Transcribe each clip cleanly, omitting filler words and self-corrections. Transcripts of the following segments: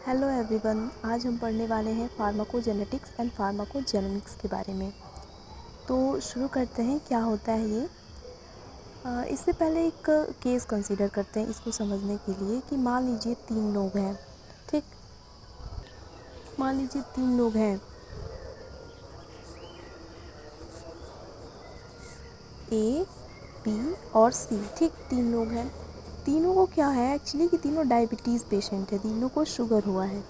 Hello everyone, आज हम पढ़ने वाले हैं फार्माकोजेनेटिक्स एंड फार्माकोजेनोमिक्स के बारे में। तो शुरू करते हैं, क्या होता है ये। इससे पहले एक केस कंसीडर करते हैं इसको समझने के लिए कि मान लीजिए 3 लोग हैं। ठीक, मान लीजिए 3 लोग हैं, ए, बी और सी। ठीक, 3 लोग हैं। तीनों को क्या है एक्चुअली कि तीनों डायबिटीज़ पेशेंट है, तीनों को शुगर हुआ है,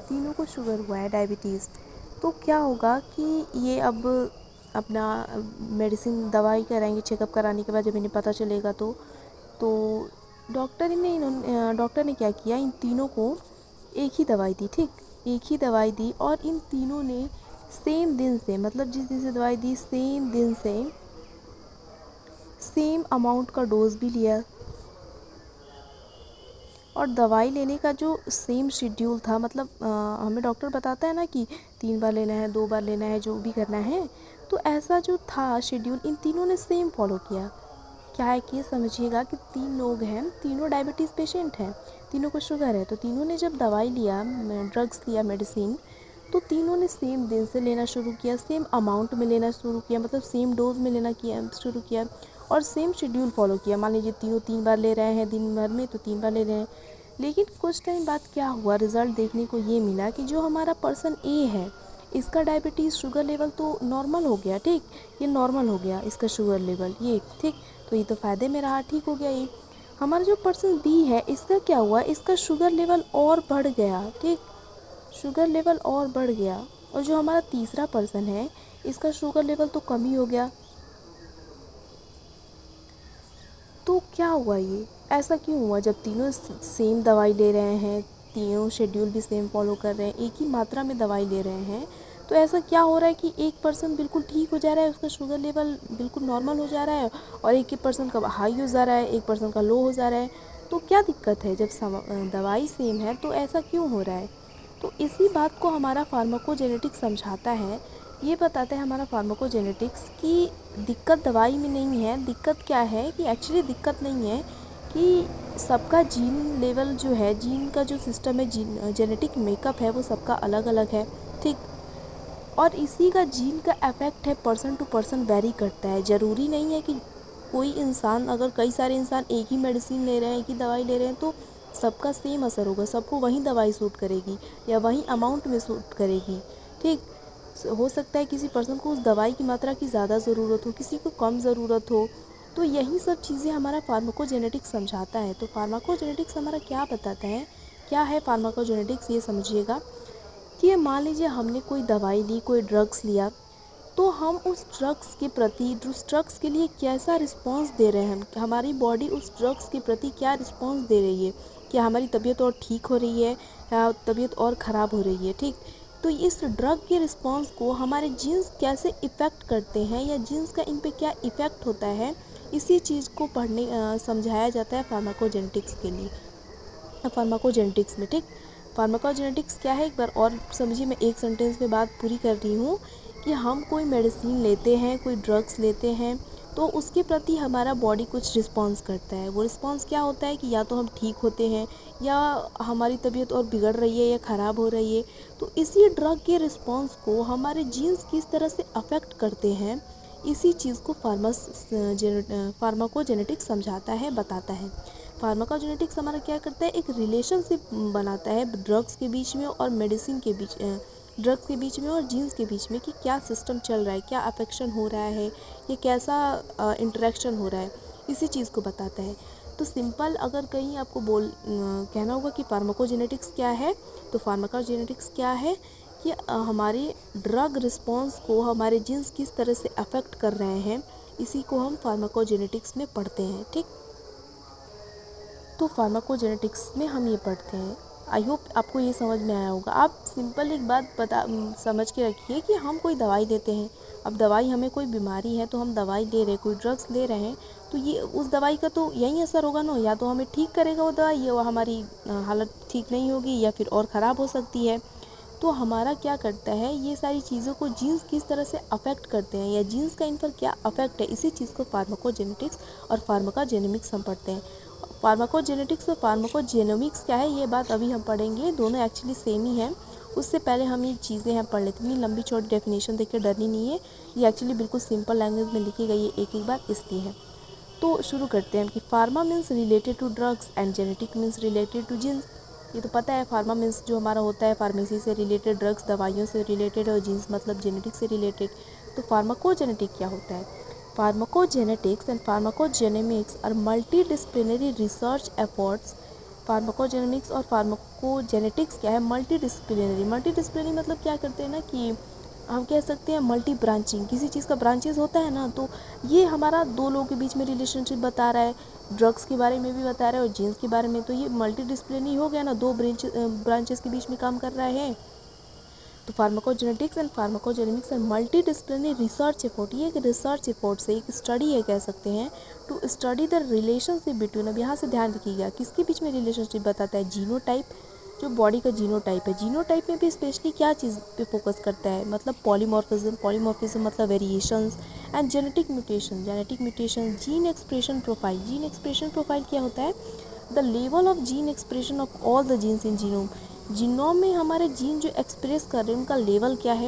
तीनों को शुगर हुआ है, डायबिटीज़। तो क्या होगा कि ये अब अपना मेडिसिन दवाई कराएंगे। चेकअप कराने के बाद जब इन्हें पता चलेगा तो डॉक्टर ने क्या किया, इन तीनों को एक ही दवाई दी। ठीक, एक ही दवाई दी और इन तीनों ने सेम दिन से, मतलब जिस दिन से दवाई दी सेम दिन से सेम अमाउंट का डोज भी लिया। और दवाई लेने का जो सेम शेड्यूल था, मतलब हमें डॉक्टर बताता है ना कि 3 बार लेना है, 2 बार लेना है, जो भी करना है, तो ऐसा जो था शेड्यूल इन तीनों ने सेम फॉलो किया। क्या है कि समझिएगा कि 3 लोग हैं, तीनों डायबिटीज़ पेशेंट हैं, तीनों को शुगर है। तो तीनों ने जब दवाई लिया, ड्रग्स लिया, मेडिसिन, तो तीनों ने सेम दिन से लेना शुरू किया, सेम अमाउंट में लेना शुरू किया, मतलब सेम डोज में लेना शुरू किया और सेम शेड्यूल फॉलो किया। मान लीजिए तीनों 3 बार ले रहे हैं दिन भर में, तो 3 बार ले रहे हैं। लेकिन कुछ टाइम बाद क्या हुआ, रिज़ल्ट देखने को ये मिला कि जो हमारा पर्सन ए है, इसका डायबिटीज़ शुगर लेवल तो नॉर्मल हो गया। ठीक, ये नॉर्मल हो गया इसका शुगर लेवल, ये ठीक, तो ये तो फ़ायदे में रहा, ठीक हो गया ये। हमारा जो पर्सन बी है, इसका क्या हुआ, इसका शुगर लेवल और बढ़ गया। ठीक, शुगर लेवल और बढ़ गया। और जो हमारा तीसरा पर्सन है, इसका शुगर लेवल तो कम ही हो गया। तो क्या हुआ, ये ऐसा क्यों हुआ? जब तीनों सेम दवाई ले रहे हैं, तीनों शेड्यूल भी सेम फॉलो कर रहे हैं, एक ही मात्रा में दवाई ले रहे हैं, तो ऐसा क्या हो रहा है कि एक पर्सन बिल्कुल ठीक हो जा रहा है, उसका शुगर लेवल बिल्कुल नॉर्मल हो जा रहा है, और एक ही पर्सन का हाई हो जा रहा है, एक पर्सन का लो हो जा रहा है। तो क्या दिक्कत है? जब दवाई सेम है तो ऐसा क्यों हो रहा है? तो इसी बात को हमारा फार्माकोजेनेटिक्स समझाता है। ये बताता है हमारा फार्माकोजेनेटिक्स कि दिक्कत दवाई में नहीं है। दिक्कत क्या है कि एक्चुअली दिक्कत नहीं है कि सबका जीन लेवल जो है, जीन का जो सिस्टम है, जीन जेनेटिक मेकअप है, वो सबका अलग अलग है। ठीक, और इसी का जीन का इफेक्ट है, पर्सन टू पर्सन वेरी करता है। ज़रूरी नहीं है कि कोई इंसान, अगर कई सारे इंसान एक ही मेडिसिन ले रहे हैं, एक ही दवाई ले रहे हैं, तो सबका सेम असर होगा, सबको वही दवाई सूट करेगी या वही अमाउंट में सूट करेगी। ठीक, हो सकता है किसी पर्सन को उस दवाई की मात्रा की ज़्यादा ज़रूरत हो, किसी को कम ज़रूरत हो। तो यही सब चीज़ें हमारा फार्माकोजेनेटिक्स समझाता है। तो फार्माकोजेनेटिक्स हमारा क्या बताता है, क्या है फार्माकोजेनेटिक्स, ये समझिएगा कि मान लीजिए हमने कोई दवाई ली, कोई ड्रग्स लिया, तो हम उस ड्रग्स के प्रति, उस ड्रग्स के लिए कैसा रिस्पॉन्स दे रहे हैं, हमारी बॉडी उस ड्रग्स के प्रति क्या रिस्पॉन्स दे रही है, क्या हमारी तबीयत और ठीक हो रही है या तबीयत और ख़राब हो रही है। ठीक, तो इस ड्रग के रिस्पॉन्स को हमारे जीन्स कैसे इफ़ेक्ट करते हैं या जीन्स का इन पे क्या इफ़ेक्ट होता है, इसी चीज़ को समझाया जाता है फार्माकोजेनेटिक्स के लिए, फार्माकोजेनेटिक्स में। ठीक, फार्माकोजेनेटिक्स क्या है, एक बार और समझिए। मैं एक सेंटेंस में बात पूरी कर रही हूँ कि हम कोई मेडिसिन लेते हैं, कोई ड्रग्स लेते हैं, तो उसके प्रति हमारा बॉडी कुछ रिस्पॉन्स करता है। वो रिस्पॉन्स क्या होता है कि या तो हम ठीक होते हैं या हमारी तबीयत और बिगड़ रही है या ख़राब हो रही है। तो इसी ड्रग के रिस्पॉन्स को हमारे जीन्स किस तरह से अफेक्ट करते हैं, इसी चीज़ को फार्माकोजेनेटिक्स समझाता है, बताता है। फार्माकोजेनेटिक्स हमारा क्या करता है, एक रिलेशनशिप बनाता है ड्रग्स के बीच में और मेडिसिन के बीच, ड्रग्स के बीच में और जीन्स के बीच में, कि क्या सिस्टम चल रहा है, क्या अफेक्शन हो रहा है, ये कैसा इंटरेक्शन हो रहा है, इसी चीज़ को बताता है। तो सिंपल अगर कहीं आपको कहना होगा कि फार्माकोजेनेटिक्स क्या है, तो फार्माकोजेनेटिक्स क्या है कि हमारे ड्रग रिस्पॉन्स को हमारे जीन्स किस तरह से अफेक्ट कर रहे हैं, इसी को हम फार्माकोजेनेटिक्स में पढ़ते हैं। ठीक, तो फार्माकोजेनेटिक्स में हम ये पढ़ते हैं। आई होप आपको ये समझ में आया होगा। आप सिंपल एक बात समझ के रखिए कि हम कोई दवाई लेते हैं, अब दवाई, हमें कोई बीमारी है तो हम दवाई ले रहे हैं, कोई ड्रग्स ले रहे हैं, तो ये उस दवाई का तो यही असर होगा ना, या तो हमें ठीक करेगा वो दवाई, या हमारी हालत ठीक नहीं होगी या फिर और ख़राब हो सकती है। तो हमारा क्या करता है, ये सारी चीज़ों को जीन्स किस तरह से अफेक्ट करते हैं या जीन्स का इन पर क्या अफेक्ट है, इसी चीज़ को फार्माकोजेनेटिक्स और फार्माकोजेनेमिक्स हम पढ़ते हैं। फार्माकोजेनेटिक्स और फार्माकोजेनोमिक्स क्या है, ये बात अभी हम पढ़ेंगे, दोनों एक्चुअली सेम ही है। उससे पहले हम ये चीज़ें हम पढ़ लेते हैं, इतनी लंबी चौड़ी डेफिनेशन देख के डरनी नहीं है, ये एक्चुअली बिल्कुल सिंपल लैंग्वेज में लिखी गई है एक एक बार, इसलिए है। तो शुरू करते हैं कि pharma means related to drugs and genetic means related to genes. ये तो पता है, फार्मा मीन्स जो हमारा होता है फार्मेसी से रिलेटेड, ड्रग्स दवाइयों से रिलेटेड, और जीन्स मतलब जेनेटिक से रिलेटेड। तो फार्माकोजेनेटिक क्या होता है? Pharmacogenetics and pharmacogenomics are multidisciplinary research efforts. Pharmacogenomics और फार्माकोजेनेटिक्स क्या है? मल्टी डिसिप्लिनरी मतलब क्या करते हैं ना कि हम कह सकते हैं मल्टी ब्रांचिंग, किसी चीज़ का ब्रांचेस होता है ना, तो ये हमारा दो लोगों के बीच में रिलेशनशिप बता रहा है, ड्रग्स के बारे में भी बता रहा है और जीन्स के बारे में, तो ये मल्टी डिसिप्लिनरी हो गया ना, दो ब्रांचेस के बीच में काम कर रहा है। तो pharmacogenetics and pharmacogenomics and multidisciplinary research effort, ये एक रिसर्च एफर्ट से एक स्टडी है कह सकते हैं, to study the relationship between. अब यहाँ से ध्यान रखिएगा किसके बीच में रिलेशनशिप बताता है? जीनोटाइप, जो बॉडी का जीनोटाइप है। जीनोटाइप में भी स्पेशली क्या चीज़ पे फोकस करता है? मतलब पॉलीमॉर्फिज्म मतलब variations, and genetic mutation, gene expression profile क्या होता है? The level of gene expression of all the genes in genome में हमारे जीन जो एक्सप्रेस कर रहे हैं उनका लेवल क्या है।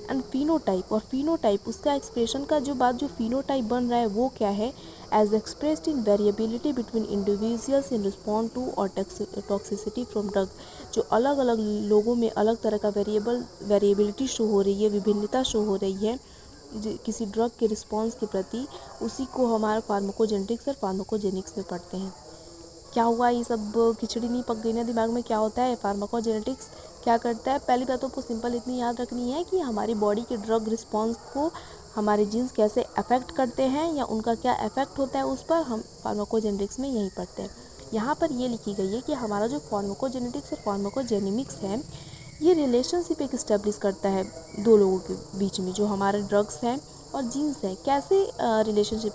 एंड फिनोटाइप उसका एक्सप्रेशन का जो फिनोटाइप बन रहा है वो क्या है? As expressed in variability between individuals in respond to और टॉक्सिसिटी फ्रॉम ड्रग। जो अलग अलग लोगों में अलग तरह का वेरिएबिलिटी शो हो रही है, विभिन्नता शो हो रही है किसी ड्रग के रिस्पॉन्स के प्रति, उसी को हमारा फार्माकोजेनेटिक्स और फार्माकोजेनिक्स में पढ़ते हैं। क्या हुआ, ये सब खिचड़ी नहीं पक गई ना दिमाग में? क्या होता है फार्माकोजेनेटिक्स, क्या करता है? पहली बात तो सिंपल इतनी याद रखनी है कि हमारी बॉडी के ड्रग रिस्पॉन्स को हमारे जीन्स कैसे अफेक्ट करते हैं या उनका क्या इफेक्ट होता है उस पर, हम फार्माकोजेनेटिक्स में यही पढ़ते हैं। यहाँ पर ये लिखी गई है कि हमारा जो फार्माकोजेनेटिक्स और फार्माकोजेनेमिक्स है, ये रिलेशनशिप एक इस्टेब्लिश करता है दो लोगों के बीच में, जो हमारे ड्रग्स हैं और जीन्स है। कैसे रिलेशनशिप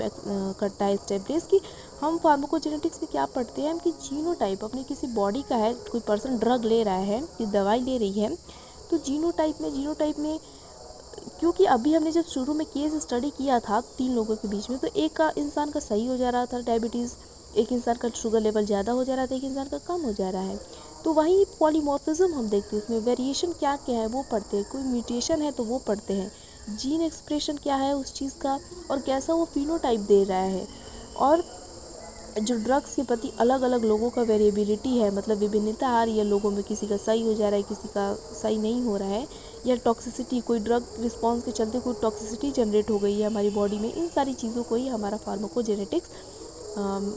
करता है इस्टेब्लिश? कि हम फार्माकोजेनेटिक्स में क्या पढ़ते हैं कि जीनोटाइप अपने किसी बॉडी का है, कोई पर्सन ड्रग ले रहा है, कि दवाई ले रही है, तो जीनोटाइप में क्योंकि अभी हमने जब शुरू में केस स्टडी किया था 3 लोगों के बीच में, तो एक का इंसान का सही हो जा रहा था डायबिटीज़, एक इंसान का शुगर लेवल ज़्यादा हो जा रहा था, एक इंसान का कम हो जा रहा है। तो वहीं पॉलीमॉर्फिज्म हम देखते हैं, उसमें वेरिएशन क्या क्या है वो पढ़ते हैं, कोई म्यूटेशन है तो वो पढ़ते हैं, जीन एक्सप्रेशन क्या है उस चीज़ का और कैसा वो फिनोटाइप दे रहा है, और जो ड्रग्स के प्रति अलग अलग लोगों का वेरिएबिलिटी है, मतलब विभिन्नता आ रही है लोगों में, किसी का सही हो जा रहा है, किसी का सही नहीं हो रहा है, या टॉक्सिसिटी, कोई ड्रग रिस्पॉन्स के चलते कोई टॉक्सिसिटी जनरेट हो गई है हमारी बॉडी में, इन सारी चीज़ों को ही हमारा फार्माकोजेनेटिक्स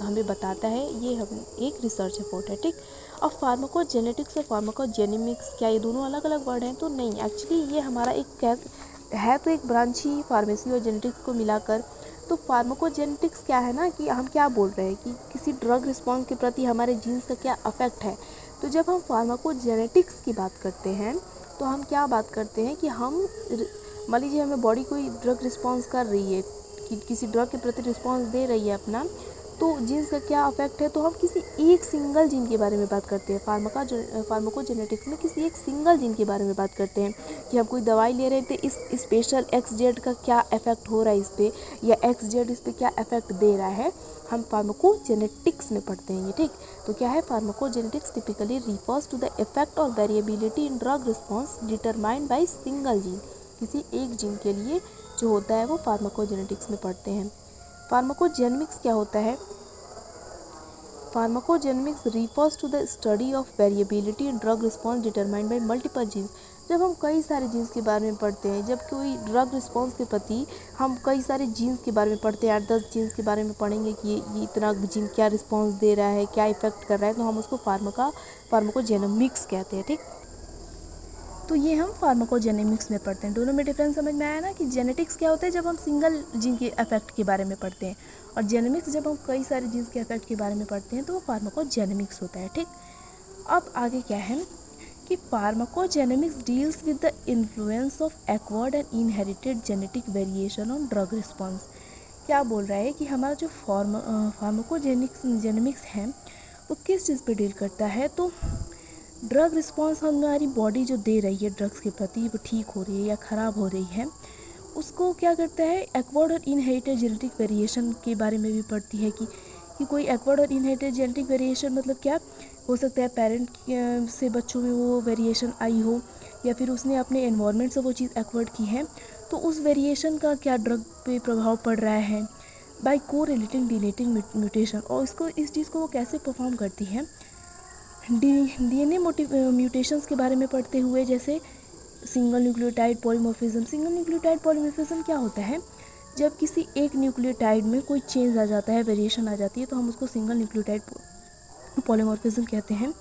हमें बताता है। ये हम एक रिसर्च एफर्ट है, ठीक। अब फार्माकोजेनेटिक्स और फार्माकोजेनेमिक्स क्या ये दोनों अलग अलग वर्ड हैं? तो नहीं, एक्चुअली ये हमारा एक है तो एक ब्रांच ही फार्मेसी और जेनेटिक्स को मिलाकर। तो फार्माकोजेनेटिक्स क्या है ना कि हम क्या बोल रहे हैं कि किसी ड्रग रिस्पॉन्स के प्रति हमारे जीन्स का क्या अफेक्ट है। तो जब हम फार्माकोजेनेटिक्स की बात करते हैं तो हम क्या बात करते हैं कि हम मान लीजिए हमें बॉडी कोई ड्रग रिस्पॉन्स कर रही है, कि किसी ड्रग के प्रति रिस्पॉन्स दे रही है अपना, तो जीन्स का क्या अफेक्ट है, तो हम किसी एक सिंगल जीन के बारे में बात करते हैं। फार्माकोजेनेटिक्स में किसी एक सिंगल जीन के बारे में बात करते हैं कि हम कोई दवाई ले रहे थे, इस स्पेशल XZ का क्या इफेक्ट हो रहा है इस पर, या XZ इस पर क्या इफेक्ट दे रहा है, हम फार्माकोजेनेटिक्स में पढ़ते हैं ये, ठीक। तो क्या है pharmacogenetics? Typically refers to the effect और variability in drug response determined by single gene. किसी एक जीन के लिए जो होता है वो फार्माकोजेनेटिक्स में पढ़ते हैं। फार्माकोजेनेमिक्स क्या होता है? Pharmacogenomics refers to the study of variability in drug response determined by multiple genes. जब हम कई सारे जीन्स के बारे में पढ़ते हैं, जब कोई ड्रग रिस्पॉन्स के प्रति हम कई सारे जीन्स के बारे में पढ़ते हैं, 8-10 जीन्स के बारे में पढ़ेंगे कि ये इतना जीन क्या रिस्पॉन्स दे रहा है, क्या इफेक्ट कर रहा है, तो हम उसको फार्माकोजेनेमिक्स कहते हैं, ठीक। तो ये हम फार्माकोजेनेमिक्स में पढ़ते हैं। दोनों में डिफरेंस समझ में आया ना कि जेनेटिक्स क्या होता है जब हम सिंगल जीन के इफेक्ट के बारे में पढ़ते हैं, और जेनेमिक्स जब हम कई सारे जीन्स के इफेक्ट के बारे में पढ़ते हैं तो वो फार्माकोजेनेमिक्स होता है, ठीक। अब आगे क्या है कि pharmacogenomics deals with the influence of acquired and inherited genetic variation on drug response. क्या बोल रहा है कि हमारा जो फार्माकोजेनेमिक्स है वो किस चीज़ पे डील करता है? तो ड्रग रिस्पॉन्स हमारी बॉडी जो दे रही है ड्रग्स के प्रति, वो ठीक हो रही है या ख़राब हो रही है, उसको क्या करता है, एक्वायर्ड और इनहेरिटेड जेनेटिक वेरिएशन के बारे में भी पढ़ती है कि कि कोई एक्वायर्ड और इनहेरिटेड जेनेटिक वेरिएशन मतलब क्या हो सकता है, पेरेंट से बच्चों में वो वेरिएशन आई हो, या फिर उसने अपने एनवायरनमेंट से वो चीज़ एक्वायर्ड की है, तो उस वेरिएशन का क्या ड्रग पे प्रभाव पड़ रहा है बाय को रिलेटिंग डिलेटिंग म्यूटेशन। और इसको इस चीज़ को वो कैसे परफॉर्म करती है, डीएनए म्यूटेशंस के बारे में पढ़ते हुए, जैसे single nucleotide polymorphism. Single nucleotide polymorphism क्या होता है, जब किसी एक न्यूक्लियोटाइड में कोई चेंज आ जाता है, वेरिएशन आ जाती है, तो हम उसको सिंगल न्यूक्लियोटाइड पॉलीमॉर्फिज्म कहते हैं।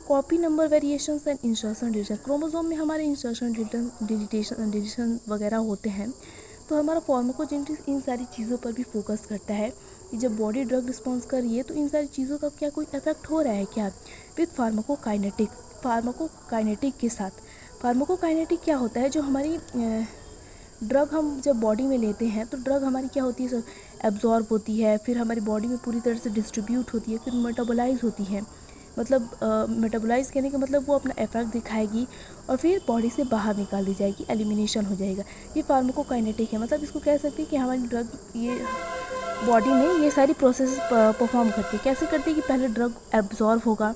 Copy number variations and insertion deletion, chromosome में हमारे इंसर्शन डिलीशन वगैरह होते हैं। तो हमारा फार्माकोजेनेटिक्स इन सारी चीज़ों पर भी फोकस करता है कि जब बॉडी ड्रग रिस्पॉन्स कर रही है तो इन सारी चीज़ों का क्या कोई इफेक्ट हो रहा है क्या विद फार्माकोकाइनेटिक के साथ। फार्माकोकाइनेटिक क्या होता है, जो हमारी ड्रग हम जब बॉडी में लेते हैं तो ड्रग हमारी क्या होती है, सर एब्जॉर्ब होती है, फिर हमारी बॉडी में पूरी तरह से डिस्ट्रीब्यूट होती है, फिर मेटाबोलाइज होती है। मतलब मेटाबोलाइज कहने का मतलब वो अपना इफेक्ट दिखाएगी और फिर बॉडी से बाहर निकाल दी जाएगी, एलिमिनेशन हो जाएगा। ये फार्माकोकाइनेटिक है। मतलब इसको कह सकते हैं कि हमारी ड्रग ये बॉडी में ये सारी प्रोसेस परफॉर्म करती है। कैसे करती है कि पहले ड्रग एब्जॉर्ब होगा,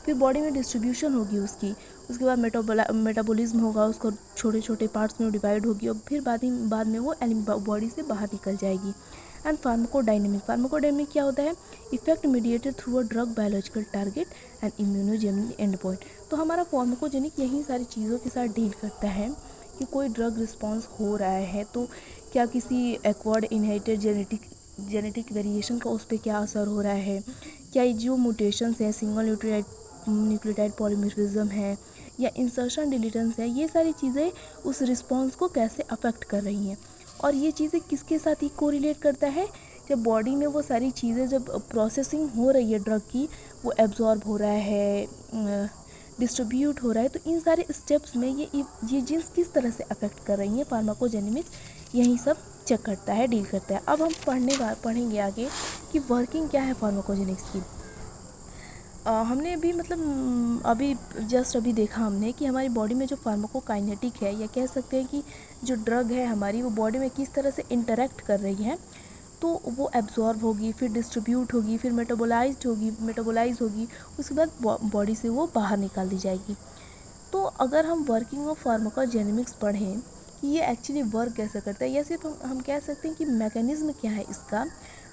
फिर बॉडी में डिस्ट्रीब्यूशन होगी उसकी, उसके बाद मेटाबॉलिज्म होगा, उसको छोटे छोटे पार्ट्स में डिवाइड होगी और फिर बाद में वो बॉडी से बाहर निकल जाएगी। एंड फार्माकोडायनेमिक क्या होता है, effect mediated through a drug biological target and immunogenic and point. तो हमारा फार्माकोजेनिक यही सारी चीज़ों के साथ डील करता है कि कोई ड्रग रिस्पॉन्स हो रहा है तो क्या किसी एक्वायर्ड इनहेरिटेड जेनेटिक वेरिएशन का उस पर क्या असर हो रहा है, क्या ये जो म्यूटेशंस हैं, सिंगल न्यूक्लियोटाइड पॉलीमॉर्फिज्म है या इंसर्शन डिलीशंस है, ये सारी चीज़ें उस रिस्पॉन्स को कैसे अफेक्ट कर रही हैं। और ये चीज़ें किसके साथ ही कोरिलेट करता है, जब बॉडी में वो सारी चीज़ें जब प्रोसेसिंग हो रही है ड्रग की, वो एब्जॉर्ब हो रहा है, डिस्ट्रीब्यूट हो रहा है, तो इन सारे स्टेप्स में ये जीन्स किस तरह से अफेक्ट कर रही हैं, फार्माकोजेनेमिक्स यही सब चेक करता है, डील करता है। अब हम पढ़ेंगे आगे कि वर्किंग क्या है फार्माकोजेनिक्स की। हमने अभी जस्ट देखा हमने कि हमारी बॉडी में जो फार्माकोकाइनेटिक है, या कह सकते हैं कि जो ड्रग है हमारी, वो बॉडी में किस तरह से इंटरेक्ट कर रही है। तो वो एब्जॉर्ब होगी, फिर डिस्ट्रीब्यूट होगी, फिर मेटाबोलाइज होगी, उसके बाद बॉडी से वो बाहर निकाल दी जाएगी। तो अगर हम वर्किंग ऑफ फार्माकोजेनेमिक्स पढ़ें कि ये एक्चुअली वर्क कैसे करता है, या सिर्फ हम कह सकते हैं कि मैकेनिज़्म क्या है इसका,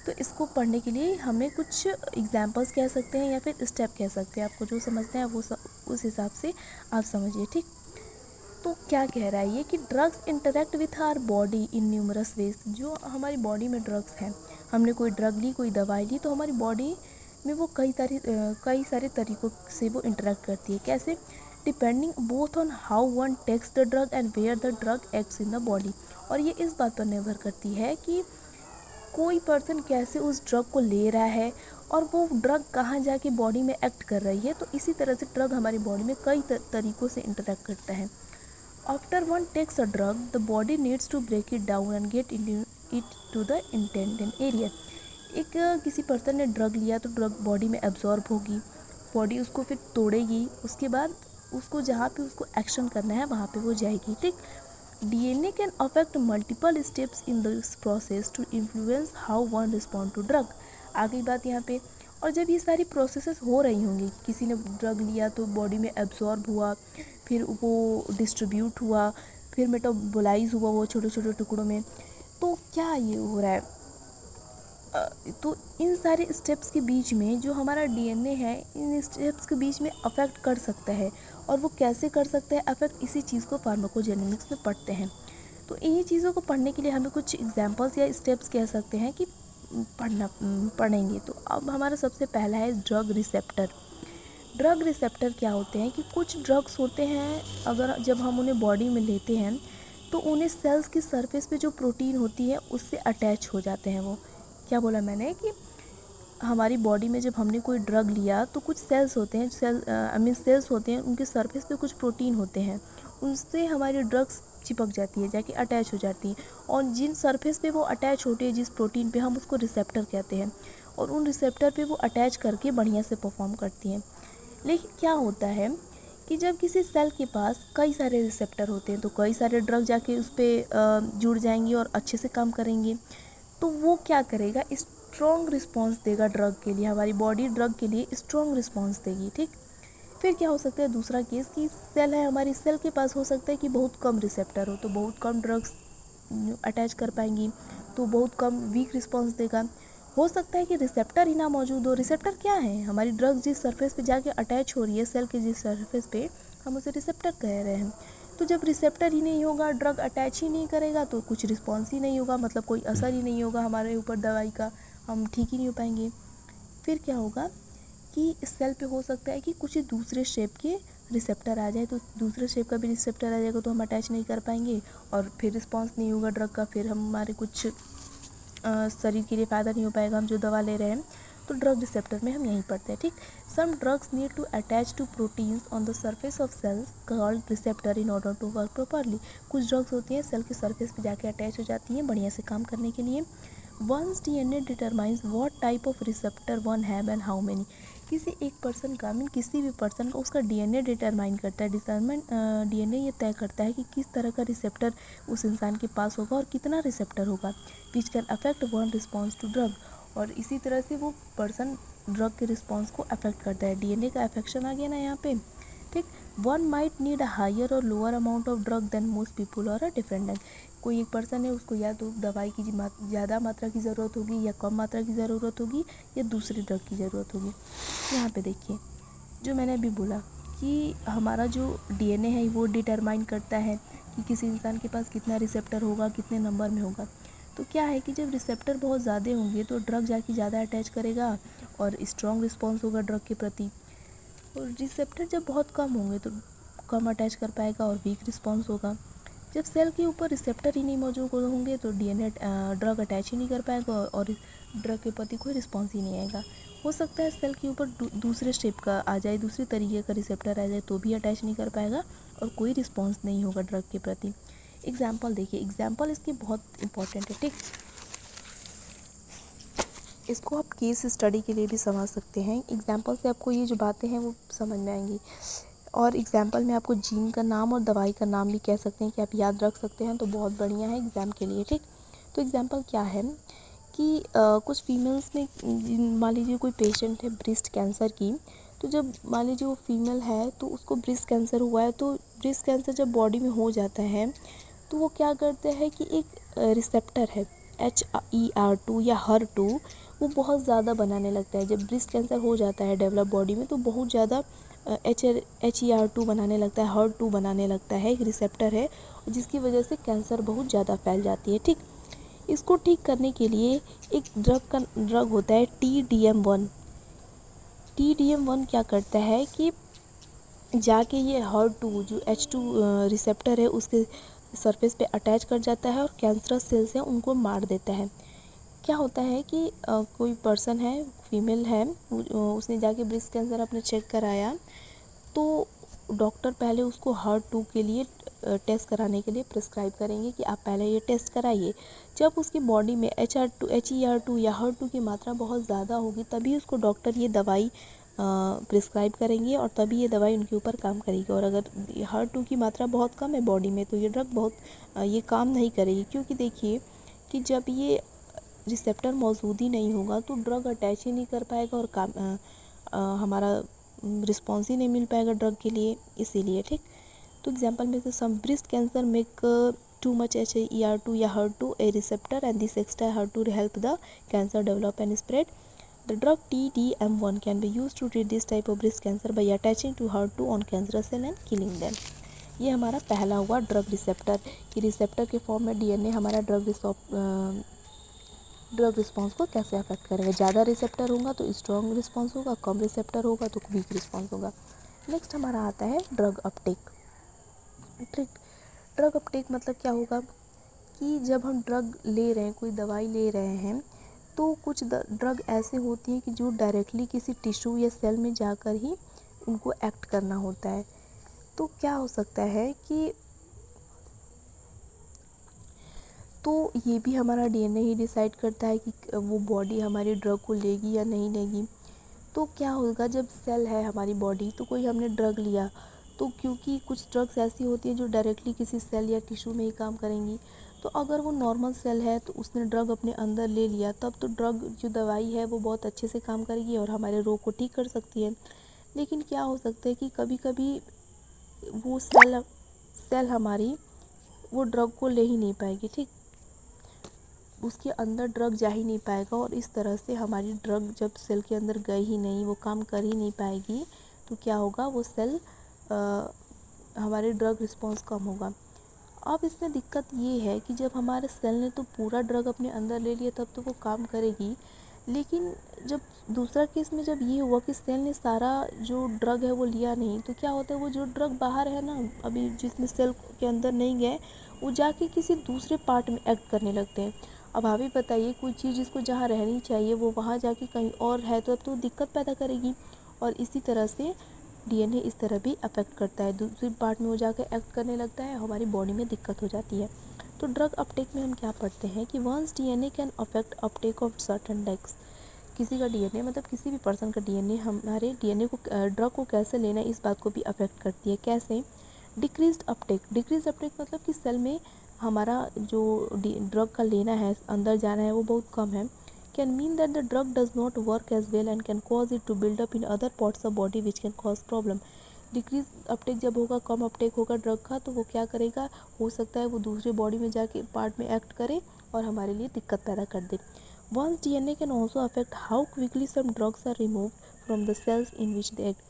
तो इसको पढ़ने के लिए हमें कुछ एग्जांपल्स कह सकते हैं या फिर स्टेप कह सकते हैं। आपको जो समझते हैं वो उस हिसाब से आप समझिए, ठीक। तो क्या कह रहा है ये कि drugs interact with our body in numerous ways. जो हमारी बॉडी में ड्रग्स हैं, हमने कोई ड्रग ली, कोई दवाई ली, तो हमारी बॉडी में वो कई सारे तरीक़ों से वो इंटरेक्ट करती है। कैसे, depending both on how one takes the drug and where the drug acts in the body. और ये इस बात पर निर्भर करती है कि कोई पर्सन कैसे उस ड्रग को ले रहा है और वो ड्रग कहाँ जाके बॉडी में एक्ट कर रही है। तो इसी तरह से ड्रग हमारी बॉडी में कई तरीक़ों से इंटरेक्ट करता है। After one takes a drug, the body needs to break it down and get it to the intended area. किसी पर्सन ने ड्रग लिया तो ड्रग बॉडी में एब्जॉर्ब होगी, बॉडी उसको फिर तोड़ेगी, उसके बाद उसको जहाँ पे उसको एक्शन करना है वहाँ पे वो जाएगी, ठीक। DNA can affect multiple steps in this process to influence how one respond to drug। आ गई बात यहाँ पे। और जब ये सारी प्रोसेसेस हो रही होंगी, किसी ने ड्रग लिया तो बॉडी में एब्जॉर्ब हुआ, फिर वो डिस्ट्रीब्यूट हुआ, फिर मेटाबोलाइज हुआ वो छोटे छोटे टुकड़ों में, तो क्या ये हो रहा है। तो इन सारे स्टेप्स के बीच में जो हमारा DNA है, इन स्टेप्स के बीच में अफेक्ट कर सकता है। और वो कैसे कर सकता है अफेक्ट, इसी चीज़ को फार्माकोजेनेमिक्स में पढ़ते हैं। तो इन्हीं चीज़ों को पढ़ने के लिए हमें कुछ एग्जांपल्स या स्टेप्स कह सकते हैं कि पढ़ेंगे। तो अब हमारा सबसे पहला है ड्रग रिसेप्टर। ड्रग रिसेप्टर क्या होते हैं कि कुछ ड्रग्स होते हैं, अगर जब हम उन्हें बॉडी में लेते हैं तो उन्हें सेल्स की सरफेस पे जो प्रोटीन होती है उससे अटैच हो जाते हैं। वो क्या बोला मैंने कि हमारी बॉडी में जब हमने कोई ड्रग लिया तो कुछ सेल्स होते हैं, सेल्स होते हैं, उनके सरफेस पे कुछ प्रोटीन होते हैं, उनसे हमारी ड्रग्स चिपक जाती है, जाके अटैच हो जाती है। और जिन सरफेस पे वो अटैच होती है, जिस प्रोटीन पे, हम उसको रिसेप्टर कहते हैं। और उन रिसेप्टर पे वो अटैच करके बढ़िया से परफॉर्म करती हैं। लेकिन क्या होता है कि जब किसी सेल के पास कई सारे रिसेप्टर होते हैं तो कई सारे ड्रग जाके उस पर जुड़ जाएंगे और अच्छे से काम करेंगे। तो वो क्या करेगा, इस स्ट्रॉन्ग रिस्पॉन्स देगा ड्रग के लिए, हमारी बॉडी ड्रग के लिए स्ट्रॉन्ग रिस्पॉन्स देगी, ठीक। फिर क्या हो सकता है दूसरा केस कि सेल है हमारी, सेल के पास हो सकता है कि बहुत कम रिसेप्टर हो, तो बहुत कम ड्रग्स अटैच कर पाएंगी, तो बहुत कम वीक रिस्पॉन्स देगा। हो सकता है कि रिसेप्टर ही ना मौजूद हो। रिसेप्टर क्या है? हमारी ड्रग्स जिस सरफेस पे जाके अटैच हो रही है सेल के जिस सरफेस पे, हम उसे रिसेप्टर कह रहे हैं। तो जब रिसेप्टर ही नहीं होगा, ड्रग अटैच ही नहीं करेगा, तो कुछ रिस्पॉन्स ही नहीं होगा, मतलब कोई असर ही नहीं होगा हमारे ऊपर दवाई का, हम ठीक ही नहीं हो पाएंगे। फिर क्या होगा कि इस सेल पे हो सकता है कि कुछ दूसरे शेप के रिसेप्टर आ जाए, तो दूसरे शेप का भी रिसेप्टर आ जाएगा तो हम अटैच नहीं कर पाएंगे और फिर रिस्पॉन्स नहीं होगा ड्रग का, फिर हमारे कुछ शरीर के लिए फ़ायदा नहीं हो पाएगा हम जो दवा ले रहे हैं। तो ड्रग रिसेप्टर में हम यहीं पढ़ते हैं, ठीक। Some drugs need to attach to proteins on the surface of cells called receptor in order to work properly. कुछ ड्रग्स होती हैं सेल के सरफेस पे जाके अटैच हो जाती हैं बढ़िया से काम करने के लिए। One's DNA determines what type of receptor one have and how many. किसी एक पर्सन का, मीन किसी भी पर्सन का उसका डीएनए डिटरमाइन करता है। डीएनए ये तय करता है कि किस तरह का रिसेप्टर उस इंसान के पास होगा और कितना रिसेप्टर होगा, which can affect one response to drug. और इसी तरह से वो पर्सन ड्रग के रिस्पॉन्स को अफेक्ट करता है। डीएनए का अफेक्शन आ गया ना यहाँ पे, ठीक। One might need a higher or lower amount of drug than most people or a different length. कोई एक पर्सन है उसको या तो दवाई की ज़्यादा मात्रा की ज़रूरत होगी या कम मात्रा की ज़रूरत होगी या दूसरी ड्रग की ज़रूरत होगी। यहाँ पे देखिए जो मैंने अभी बोला कि हमारा जो डीएनए है वो डिटरमाइन करता है कि किसी इंसान के पास कितना रिसेप्टर होगा, कितने नंबर में होगा। तो क्या है कि जब रिसेप्टर बहुत ज़्यादा होंगे तो ड्रग जाके ज़्यादा अटैच करेगा और स्ट्रॉन्ग रिस्पॉन्स होगा ड्रग के प्रति। और रिसेप्टर जब बहुत कम होंगे तो कम अटैच कर पाएगा और वीक रिस्पॉन्स होगा। जब सेल के ऊपर रिसेप्टर ही नहीं मौजूद होंगे तो डीएनए ड्रग अटैच ही नहीं कर पाएगा और ड्रग के प्रति कोई रिस्पॉन्स ही नहीं आएगा। हो सकता है सेल के ऊपर दूसरे शेप का आ जाए, दूसरे तरीके का रिसेप्टर आ जाए तो भी अटैच नहीं कर पाएगा और कोई रिस्पॉन्स नहीं होगा ड्रग के प्रति। एग्जाम्पल देखिए, एग्जाम्पल इसकी बहुत इंपॉर्टेंट है, ठीक। इसको आप केस स्टडी के लिए भी समझ सकते हैं। एग्जाम्पल से आपको ये जो बातें हैं वो समझ में आएंगी। और एग्जाम्पल में आपको जीन का नाम और दवाई का नाम भी कह सकते हैं कि आप याद रख सकते हैं, तो बहुत बढ़िया है एग्ज़ाम के लिए, ठीक। तो एग्जाम्पल क्या है कि कुछ फीमेल्स में मान लीजिए कोई पेशेंट है ब्रेस्ट कैंसर की, तो जब मान लीजिए वो फीमेल है तो उसको ब्रेस्ट कैंसर हुआ है, तो ब्रेस्ट कैंसर जब बॉडी में हो जाता है तो वो क्या करते हैं कि एक रिसेप्टर है HER2 या HER2 वो बहुत ज़्यादा बनाने लगता है। जब ब्रेस्ट कैंसर हो जाता है डेवलप बॉडी में तो बहुत ज़्यादा HER2 बनाने लगता है, HER2 बनाने लगता है, एक रिसेप्टर है जिसकी वजह से कैंसर बहुत ज़्यादा फैल जाती है, ठीक। इसको ठीक करने के लिए एक ड्रग होता है TDM1। TDM1 क्या करता है कि जाके ये HER2 जो H2 रिसेप्टर है उसके सरफेस पे अटैच कर जाता है और कैंसरस सेल्स हैं उनको मार देता है। क्या होता है कि कोई पर्सन है, फीमेल है, उसने जाके ब्रेस्ट कैंसर अपने चेक कराया तो डॉक्टर पहले उसको HER2 के लिए टेस्ट कराने के लिए प्रिस्क्राइब करेंगे कि आप पहले ये टेस्ट कराइए। जब उसकी बॉडी में HER2 या HER2 की मात्रा बहुत ज़्यादा होगी तभी उसको डॉक्टर ये दवाई प्रिस्क्राइब करेंगे और तभी ये दवाई उनके ऊपर काम करेगी। और अगर HER2 की मात्रा बहुत कम है बॉडी में तो ये ड्रग ये काम नहीं करेगी, क्योंकि देखिए कि जब ये रिसेप्टर मौजूद ही नहीं होगा तो ड्रग अटैच ही नहीं कर पाएगा और हमारा रिस्पॉन्स ही नहीं मिल पाएगा ड्रग के लिए, इसीलिए, ठीक। तो एग्जांपल में से some breast cancer make too much HER2 या HER2 a receptor and this extra HER2 help the cancer develop and spread. The drug TDM1 can be used to treat this type of breast cancer by attaching to HER2 on cancerous cell and killing them. ये हमारा पहला हुआ drug receptor कि receptor के form में DNA हमारा drug response को कैसे अफेक्ट करेगा। ज़्यादा रिसेप्टर होगा तो स्ट्रॉन्ग रिस्पॉन्स होगा, कम रिसेप्टर होगा तो वीक रिस्पॉन्स होगा। नेक्स्ट हमारा आता है ड्रग अपटेक। ड्रग अपटेक मतलब क्या होगा कि जब हम ड्रग ले रहे हैं, कोई दवाई ले रहे हैं, तो कुछ ड्रग ऐसे होती हैं कि जो डायरेक्टली किसी टिश्यू या सेल में जाकर ही उनको एक्ट करना होता है। तो क्या हो सकता है कि तो ये भी हमारा डीएनए ही डिसाइड करता है कि वो बॉडी हमारी ड्रग को लेगी या नहीं लेगी। तो क्या होगा जब सेल है हमारी बॉडी, तो कोई हमने ड्रग लिया तो क्योंकि कुछ ड्रग्स ऐसी होती हैं जो डायरेक्टली किसी सेल या टिश्यू में ही काम करेंगी, तो तो अगर वो नॉर्मल सेल है तो उसने ड्रग अपने अंदर ले लिया, तब तो ड्रग जो दवाई है वो बहुत अच्छे से काम करेगी और हमारे रोग को ठीक कर सकती है। लेकिन क्या हो सकता है कि कभी कभी वो सेल हमारी वो ड्रग को ले ही नहीं पाएगी, ठीक, उसके अंदर ड्रग जा ही नहीं पाएगा, और इस तरह से हमारी ड्रग जब सेल के अंदर गई ही नहीं, वो काम कर ही नहीं पाएगी, तो क्या होगा, वो सेल हमारे ड्रग रिस्पॉन्स कम होगा। अब इसमें दिक्कत ये है कि जब हमारे सेल ने तो पूरा ड्रग अपने अंदर ले लिया तब तो वो काम करेगी, लेकिन जब दूसरा केस में जब ये हुआ कि सेल ने सारा जो ड्रग है वो लिया नहीं, तो क्या होता है, वो जो ड्रग बाहर है ना, अभी जिसमें सेल के अंदर नहीं गए, वो जाके किसी दूसरे पार्ट में एक्ट करने लगते हैं। अब आप ही बताइए, कोई चीज़ जिसको जहाँ रहनी चाहिए वो वहाँ जाके कहीं और है, तो अब तो दिक्कत पैदा करेगी। और इसी तरह से डीएनए इस तरह भी अफेक्ट करता है, दूसरी पार्ट में वो जाकर एक्ट करने लगता है, हमारी बॉडी में दिक्कत हो जाती है। तो ड्रग अपटेक में हम क्या पढ़ते हैं कि one's DNA can affect uptake of certain drugs. किसी का डीएनए मतलब किसी भी पर्सन का डीएनए हमारे डीएनए को ड्रग को कैसे लेना है इस बात को भी अफेक्ट करती है। कैसे? डिक्रीज्ड अपटेक मतलब कि सेल में हमारा जो ड्रग का लेना है, अंदर जाना है, वो बहुत कम है। Can mean that the drug does not work as well and can cause it to build up in other parts of body which can cause problem. Decrease uptake जब होगा, कम अपटेक होगा ड्रग का, तो वो क्या करेगा, हो सकता है वो दूसरे बॉडी में जाके पार्ट में एक्ट करे और हमारे लिए दिक्कत पैदा कर दे। One's DNA can also affect how quickly some drugs are remove from the cells in which they act.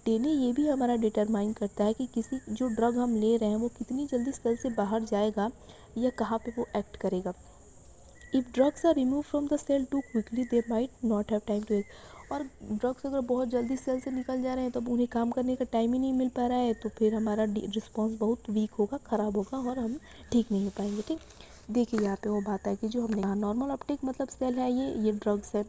DNA ये भी हमारा डिटरमाइन करता है कि किसी जो ड्रग हम ले रहे हैं वो कितनी जल्दी सेल से बाहर जाएगा या कहाँ पे वो एक्ट करेगा। If drugs are remove from the cell too quickly they might not have time to act. और ड्रग्स अगर बहुत जल्दी सेल से निकल जा रहे हैं, तब उन्हें काम करने का टाइम ही नहीं मिल पा रहा है, तो फिर हमारा रिस्पॉन्स बहुत वीक होगा, ख़राब होगा और हम ठीक नहीं हो पाएंगे। ठीक, देखिए यहाँ पे वो बात है कि जो हमने कहा नॉर्मल अपटेक मतलब सेल है, ये ड्रग्स है।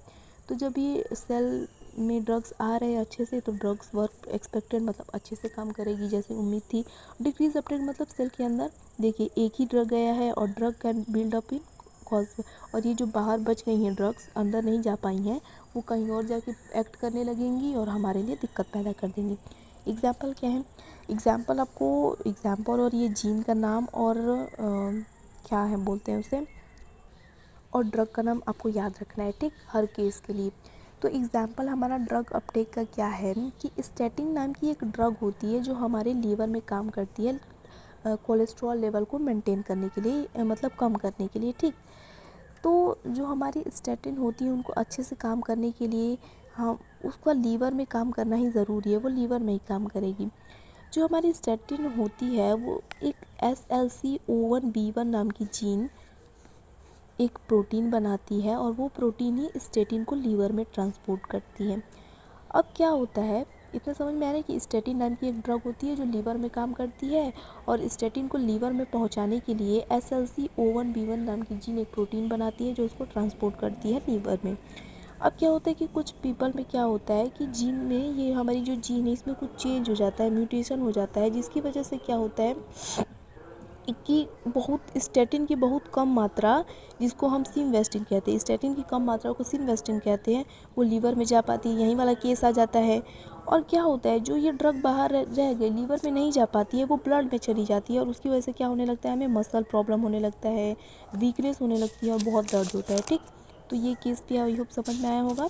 तो जब ये सेल में ड्रग्स आ रहे हैं अच्छे से, तो ड्रग्स वर्क एक्सपेक्टेड मतलब अच्छे से काम करेगी जैसे उम्मीद थी। डिक्रीज अपटेक मतलब सेल के अंदर देखिए एक ही ड्रग गया है और drug can build up in cause, और ये जो बाहर बच गई हैं ड्रग्स, अंदर नहीं जा पाई हैं, वो कहीं और जाके एक्ट करने लगेंगी और हमारे लिए दिक्कत पैदा कर देंगी। एग्जाम्पल क्या है? एग्जाम्पल आपको एग्जाम्पल और ये जीन का नाम और क्या है बोलते हैं उसे, और ड्रग का नाम आपको याद रखना है, ठीक, हर केस के लिए। तो एग्जाम्पल हमारा ड्रग अपटेक का क्या है कि स्टैटिन नाम की एक ड्रग होती है जो हमारे लीवर में काम करती है कोलेस्ट्रॉल लेवल को मेंटेन करने के लिए, मतलब कम करने के लिए, ठीक। तो जो हमारी स्टैटिन होती है उनको अच्छे से काम करने के लिए हम उसका लीवर में काम करना ही ज़रूरी है, वो लीवर में ही काम करेगी। जो हमारी स्टैटिन होती है वो एक SLC-O1B1 नाम की जीन एक प्रोटीन बनाती है और वो प्रोटीन ही स्टैटिन को लीवर में ट्रांसपोर्ट करती है। अब क्या होता है, इतना समझ में आ रहा है कि स्टैटिन नाम की एक ड्रग होती है जो लीवर में काम करती है, और स्टैटिन को लीवर में पहुंचाने के लिए SLC-O1B1 नाम की जीन एक प्रोटीन बनाती है जो उसको ट्रांसपोर्ट करती है लीवर में। अब क्या होता है कि कुछ पीपल में क्या होता है कि जीन में, ये हमारी जो जीन है इसमें कुछ चेंज हो जाता है, म्यूटेशन हो जाता है, जिसकी वजह से क्या होता है कि बहुत स्टैटिन की बहुत कम मात्रा, जिसको हम सिमवेस्टिन कहते हैं, स्टैटिन की कम मात्रा को सिमवेस्टिन कहते हैं, वो लीवर में जा पाती है, यहीं वाला केस आ जाता है। और क्या होता है, जो ये ड्रग बाहर रह गई, लीवर में नहीं जा पाती है, वो ब्लड में चली जाती है और उसकी वजह से क्या होने लगता है, हमें मसल प्रॉब्लम होने लगता है, वीकनेस होने लगती है और बहुत दर्द होता है, ठीक। तो ये केस भी आई होप समझ में आया होगा।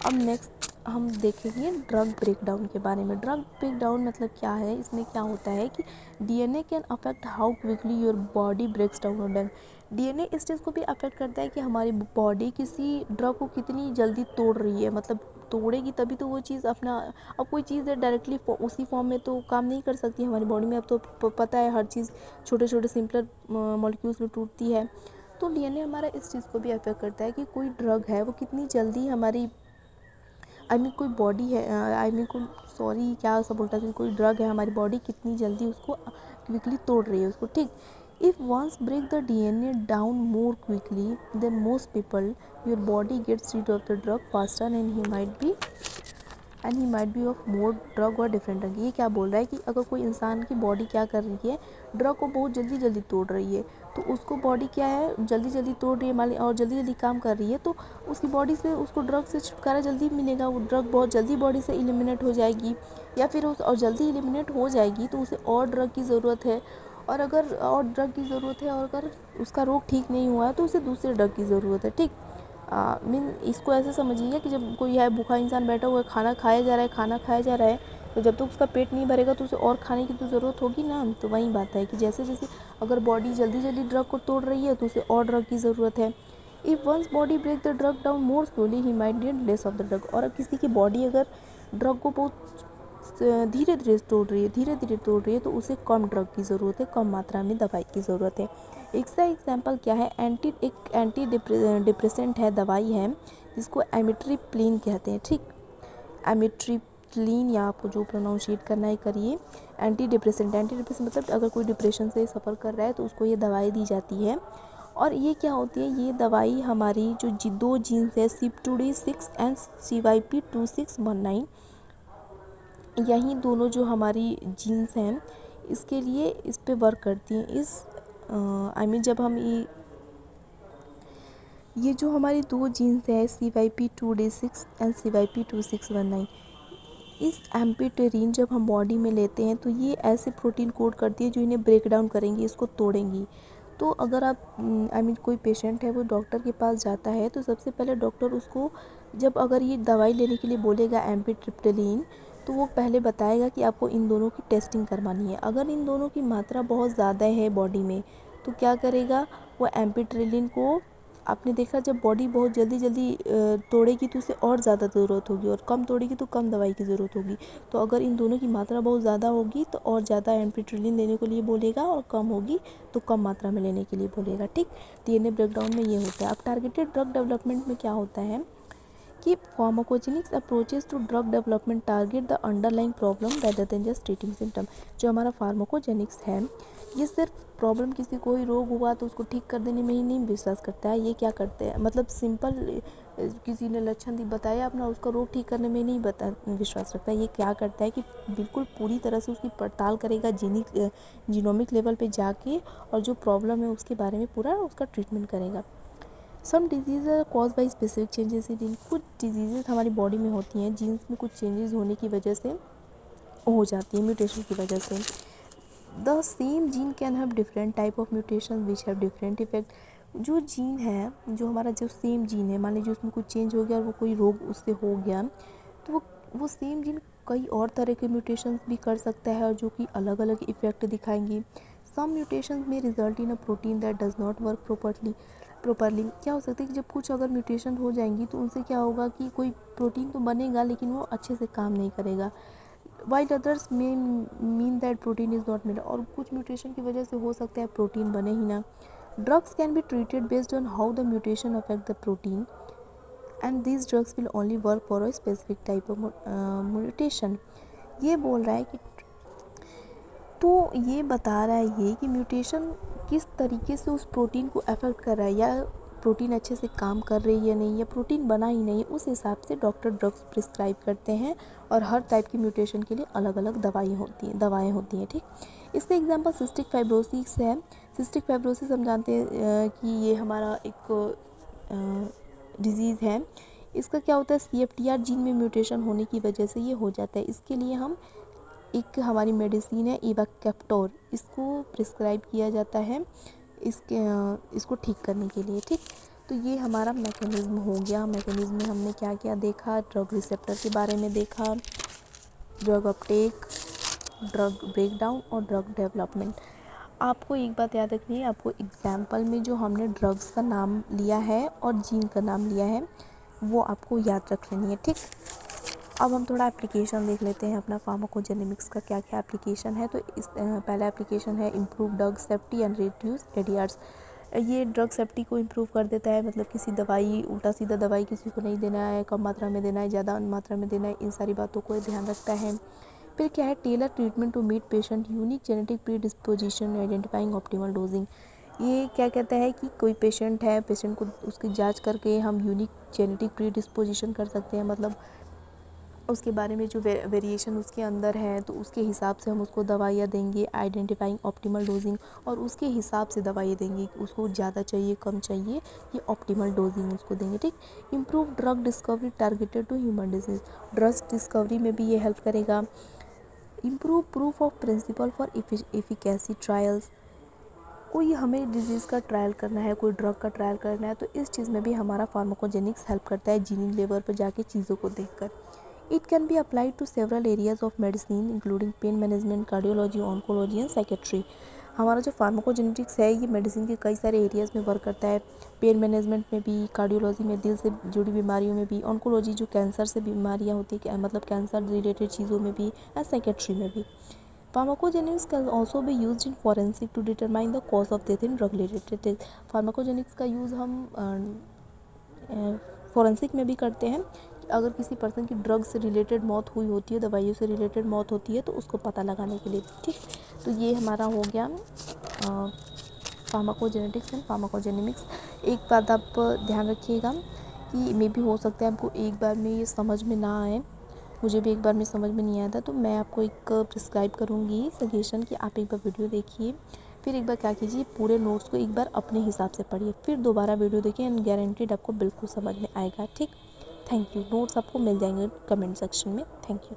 अब नेक्स्ट हम देखेंगे ड्रग ब्रेकडाउन के बारे में। ड्रग ब्रेकडाउन मतलब क्या है, इसमें क्या होता है कि DNA can affect how quickly your body breaks down drug. DNA इस चीज़ को भी अफेक्ट करता है कि हमारी बॉडी किसी ड्रग को कितनी जल्दी तोड़ रही है, मतलब तोड़ेगी तभी तो वो चीज़ अपना, अब कोई चीज़ है डायरेक्टली उसी फॉर्म में तो काम नहीं कर सकती हमारी बॉडी में। अब तो पता है हर चीज़ छोटे छोटे सिंपलर मॉलिक्यूल्स में टूटती है। तो डीएनए हमारा इस चीज़ को भी अफेक्ट करता है कि कोई ड्रग है वो कितनी जल्दी हमारी, कोई बॉडी है, सॉरी क्या सब बोलता है कि कोई ड्रग है, हमारी बॉडी कितनी जल्दी उसको क्विकली तोड़ रही है उसको, ठीक। If one's break the DNA down more quickly than most people, your body gets rid of the drug faster and he might be of more drug और डिफरेंट ड्रग। ये क्या बोल रहा है कि अगर कोई इंसान की बॉडी क्या कर रही है, ड्रग को बहुत जल्दी जल्दी तोड़ रही है, तो उसको बॉडी क्या है जल्दी जल्दी तोड़ रही है मान और जल्दी जल्दी काम कर रही है, तो उसकी बॉडी से उसको ड्रग से छुटकारा जल्दी मिलेगा, वो ड्रग बहुत जल्दी बॉडी से एलिमिनेट हो जाएगी, या फिर उस और जल्दी एलिमिनेट हो जाएगी तो उसे और ड्रग की ज़रूरत है, और अगर और ड्रग की ज़रूरत है और अगर उसका रोग ठीक नहीं हुआ है तो उसे दूसरे ड्रग की ज़रूरत है, ठीक। मीन इसको ऐसे समझिए कि जब कोई है भूखा इंसान बैठा हुआ है, खाना खाया जा रहा है, खाना खाया जा रहा है, तो जब तक उसका पेट नहीं भरेगा तो उसे और खाने की तो ज़रूरत होगी ना। तो वही बात है कि जैसे जैसे अगर बॉडी जल्दी जल्दी ड्रग को तोड़ रही है तो उसे और ड्रग की ज़रूरत है। If one's body break the drug down more slowly he might need less of the drug. और किसी की बॉडी अगर ड्रग को बहुत धीरे धीरे तोड़ रही है, धीरे धीरे तोड़ रही है, तो उसे कम ड्रग की ज़रूरत है, कम मात्रा में दवाई की ज़रूरत है। इसका एग्जाम्पल क्या है, एक एंटी डिप्रेसेंट है, दवाई है जिसको एमिट्रिप्लिन कहते हैं, ठीक। एमिट्रिप्लिन, या आपको जो प्रोनाउंशिएट करना है करिए। एंटी डिप्रेसेंट मतलब अगर कोई डिप्रेशन से सफ़र कर रहा है तो उसको ये दवाई दी जाती है। और ये क्या होती है, ये दवाई हमारी जो दो जीन्स है CYP26 एंड CYP2619, यही दोनों जो हमारी जीन्स हैं इसके लिए इस पे वर्क करती हैं। इस जब हम ये जो हमारी दो जीन्स है CYP2D6 एंड CYP2619, इस एम्पिटेरिन जब हम बॉडी में लेते हैं तो ये ऐसे प्रोटीन कोड करती है जो इन्हें ब्रेक डाउन करेंगी, इसको तोड़ेंगी। तो अगर आप कोई पेशेंट है वो डॉक्टर के पास जाता है तो सबसे पहले डॉक्टर उसको जब अगर ये दवाई लेने के लिए बोलेगा एम्पिट्रिप्टिलिन, तो वो पहले बताएगा कि आपको इन दोनों की टेस्टिंग करवानी है। अगर इन दोनों की मात्रा बहुत ज़्यादा है बॉडी में तो क्या करेगा, वो एम्पिट्रिलिन को, आपने देखा जब बॉडी बहुत जल्दी जल्दी तोड़ेगी तो उसे और ज़्यादा ज़रूरत होगी, और कम तोड़ेगी तो कम दवाई की ज़रूरत होगी। तो अगर इन दोनों की मात्रा बहुत ज़्यादा होगी तो और ज़्यादा एम्पिट्रिलिन देने के लिए बोलेगा, और कम होगी तो कम मात्रा में लेने के लिए बोलेगा, ठीक। DNA ब्रेकडाउन में ये होता है। अब टारगेटेड ड्रग डेवलपमेंट में क्या होता है कि pharmacogenomics approaches to drug development target the underlying problem rather than just treating symptom. जो हमारा फार्माकोजेनिक्स है ये सिर्फ प्रॉब्लम, किसी कोई रोग हुआ तो उसको ठीक कर देने में ही नहीं विश्वास करता है। ये क्या करते हैं, मतलब सिंपल किसी ने लक्षण बताया अपना, उसका रोग ठीक करने में नहीं विश्वास रखता है। ये क्या करता है कि बिल्कुल पूरी तरह से उसकी पड़ताल करेगा, जीनोमिक लेवल पे जाके, और जो प्रॉब्लम है उसके बारे में पूरा उसका ट्रीटमेंट करेगा। Some diseases are cause by specific changes in, कुछ डिजीज़ हमारी बॉडी में होती हैं, जीन्स में कुछ चेंजेस होने की वजह से हो जाती है, म्यूटेशन की वजह से। The same gene can have different type of mutation which have different effect. जो जीन है, जो हमारा जो सेम जीन है, मान लीजिए उसमें कुछ चेंज हो गया और वो कोई रोग उससे हो गया, तो वो सेम जीन कई और तरह के म्यूटेशंस भी कर सकता है, और जो कि अलग अलग इफ़ेक्ट दिखाएंगी। सम म्यूटेशंस में result in a protein that does not work properly. क्या हो सकता है कि जब कुछ अगर म्यूटेशन हो जाएंगी तो उनसे क्या होगा कि कोई प्रोटीन तो बनेगा लेकिन वो अच्छे से काम नहीं करेगा, वाइल अदर्स में mean that protein is not made. और कुछ म्यूटेशन की वजह से हो सकता है प्रोटीन बने ही ना। Drugs can be treated based on how the mutation affect the protein and this drugs will only work for a specific type of mutation. ये बोल रहा है कि, तो ये बता रहा है ये कि म्यूटेशन किस तरीके से उस प्रोटीन को अफेक्ट कर रहा है, या प्रोटीन अच्छे से काम कर रही है या नहीं, या प्रोटीन बना ही नहीं, उस हिसाब से डॉक्टर ड्रग्स प्रिस्क्राइब करते हैं। और हर टाइप की म्यूटेशन के लिए अलग अलग दवाएं होती हैं, ठीक। इसका एग्जांपल सिस्टिक फाइब्रोसिस है। सिस्टिक फाइब्रोसिस हम जानते हैं कि ये हमारा एक डिजीज़ है। इसका क्या होता है, CFTR जीन में म्यूटेशन होने की वजह से ये हो जाता है। इसके लिए हम एक हमारी मेडिसिन है इवाकैप्टोर, इसको प्रिस्क्राइब किया जाता है इसको ठीक करने के लिए, ठीक। तो ये हमारा मैकेनिज़्म हो गया। मैकेनिज़्म में हमने क्या क्या देखा, ड्रग रिसेप्टर के बारे में देखा, ड्रग अपटेक, ड्रग ब्रेकडाउन और ड्रग डेवलपमेंट। आपको एक बात याद रखनी है, आपको एग्जाम्पल में जो हमने ड्रग्स का नाम लिया है और जीन का नाम लिया है वो आपको याद रख लेनी है, ठीक। अब हम थोड़ा एप्लीकेशन देख लेते हैं अपना फार्माकोजेनेमिक्स का क्या क्या एप्लीकेशन है। तो इस पहला एप्लीकेशन है improve drug safety and reduce ADRs। ये ड्रग सेफ्टी को इम्प्रूव कर देता है, मतलब किसी दवाई, उल्टा सीधा दवाई किसी को नहीं देना है, कम मात्रा में देना है, ज़्यादा मात्रा में देना है, इन सारी बातों को ध्यान रखता है। फिर क्या है, tailor treatment to meet patient unique genetic predisposition identifying optimal dosing. ये क्या कहता है कि कोई पेशेंट है, पेशेंट को उसकी जांच करके हम यूनिक जेनेटिक प्री डिस्पोजिशन कर सकते हैं, मतलब उसके बारे में जो वेरिएशन उसके अंदर है तो उसके हिसाब से हम उसको दवाइयाँ देंगे, आइडेंटिफाइंग ऑप्टिमल डोजिंग, और उसके हिसाब से दवाइयाँ देंगे, उसको ज़्यादा चाहिए कम चाहिए, ये ऑप्टिमल डोजिंग उसको देंगे, ठीक। Improve drug discovery targeted to human disease, drugs discovery में भी ये हेल्प करेगा। Improve proof of principle for efficacy trials, कोई हमें डिजीज़ का ट्रायल करना है, कोई ड्रग का ट्रायल करना है, तो इस चीज़ में भी हमारा फार्माकोजेनिक्स हेल्प करता है जीनिंग लेवल पर जाके चीज़ों को देखकर। It can be applied to several areas of medicine including pain management, cardiology, oncology and psychiatry. हमारा जो फार्माकोजेनेटिक्स है ये मेडिसिन के कई सारे एरियाज़ में वर्क करता है, पेन मैनेजमेंट में भी, कार्डियोलॉजी में दिल से जुड़ी बीमारियों में भी, ऑन्कोलॉजी जो कैंसर से बीमारियाँ होती है मतलब कैंसर रिलेटेड चीज़ों में भी, एंड साइकेट्री में भी। Pharmacogenomics can also be use in forensic to determine the cause of death in drug related. Pharmacogenomics का यूज़ हम फॉरेंसिक में भी करते हैं। अगर किसी पर्सन की ड्रग से रिलेटेड मौत हुई होती है, दवाइयों से रिलेटेड मौत होती है, तो उसको पता लगाने के लिए। ठीक, तो ये हमारा हो गया फार्माकोजेनेटिक्स एंड फार्माकोजेनेमिक्स। एक बात आप ध्यान रखिएगा कि मे भी हो सकता है आपको एक बार में ये समझ में ना आए, मुझे भी एक बार में समझ में नहीं आया था, तो मैं आपको एक प्रिस्क्राइब करूँगी सजेशन कि आप एक बार वीडियो देखिए, फिर एक बार क्या कीजिए पूरे नोट्स को एक बार अपने हिसाब से पढ़िए, फिर दोबारा वीडियो देखिए एंड गारंटीड आपको बिल्कुल समझ में आएगा। ठीक, थैंक यू। नोट्स आपको मिल जाएंगे कमेंट सेक्शन में। Thank you.